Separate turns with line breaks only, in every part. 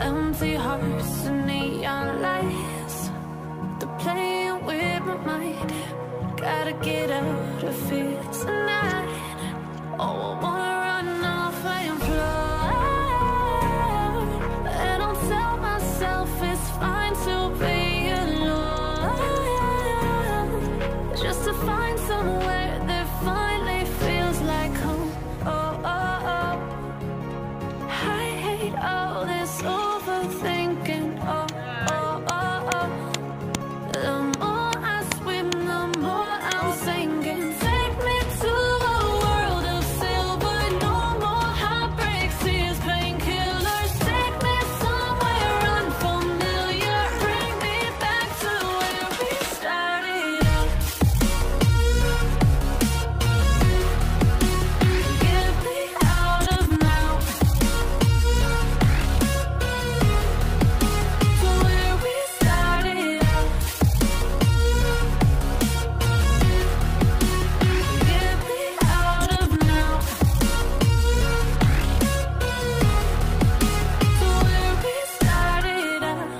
empty hearts and neon lights. They're playing with my mind. Gotta get out of here tonight. Oh, I wanna run off and fly. And I'll tell myself it's fine to be alone, just to find somewhere that finally feels like home. Oh, oh, oh. I hate all this overthinking. Oh, oh, oh, oh. The more I swim, the more I'm sinking. Take me to a world of silver. No more heartbreaks, tears, painkillers. Take me somewhere unfamiliar. Bring me back to where we started out. Get me out of now. To where we started out. Get me out of now. To where we started out.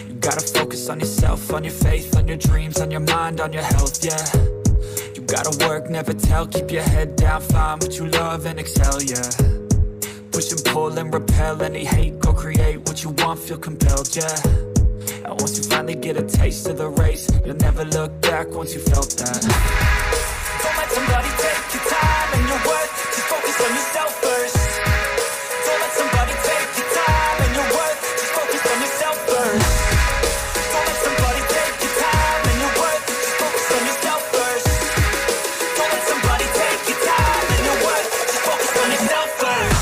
You gotta focus on yourself, on your faith, on your dreams, on your mind, on your health, yeah. You gotta work, never tell, keep your head down, find what you love and excel, yeah. Push and pull and repel any hate, go create what you want, feel compelled, yeah. And once you finally get a taste of the race, you'll never look back once you felt that. Don't let somebody take your time and your worth, just focus on yourself first. Don't let somebody take your time and your worth, just focus on yourself first. Don't let somebody take your time and your worth, just focus on yourself first. Don't let somebody take your time and your worth, just focus on yourself first.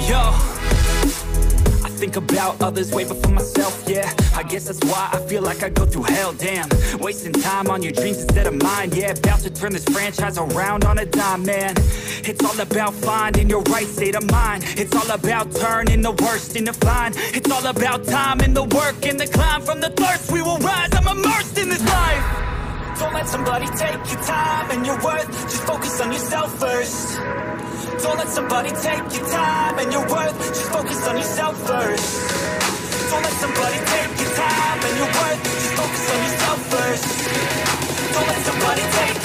Yo, I think about others way before myself, yeah. I guess that's why I feel like I go through hell, damn. Wasting time on your dreams instead of mine, yeah. About to turn this franchise around on a dime, man. It's all about finding your right state of mind. It's all about turning the worst into fine. It's all about time and the work and the climb. From the thirst we will rise, I'm immersed in this life. Don't let somebody take your time and your worth, just focus on yourself first. Don't let somebody take your time and your worth, just focus on yourself first. Don't let somebody take your time and your worth, just focus on yourself first. Don't let somebody take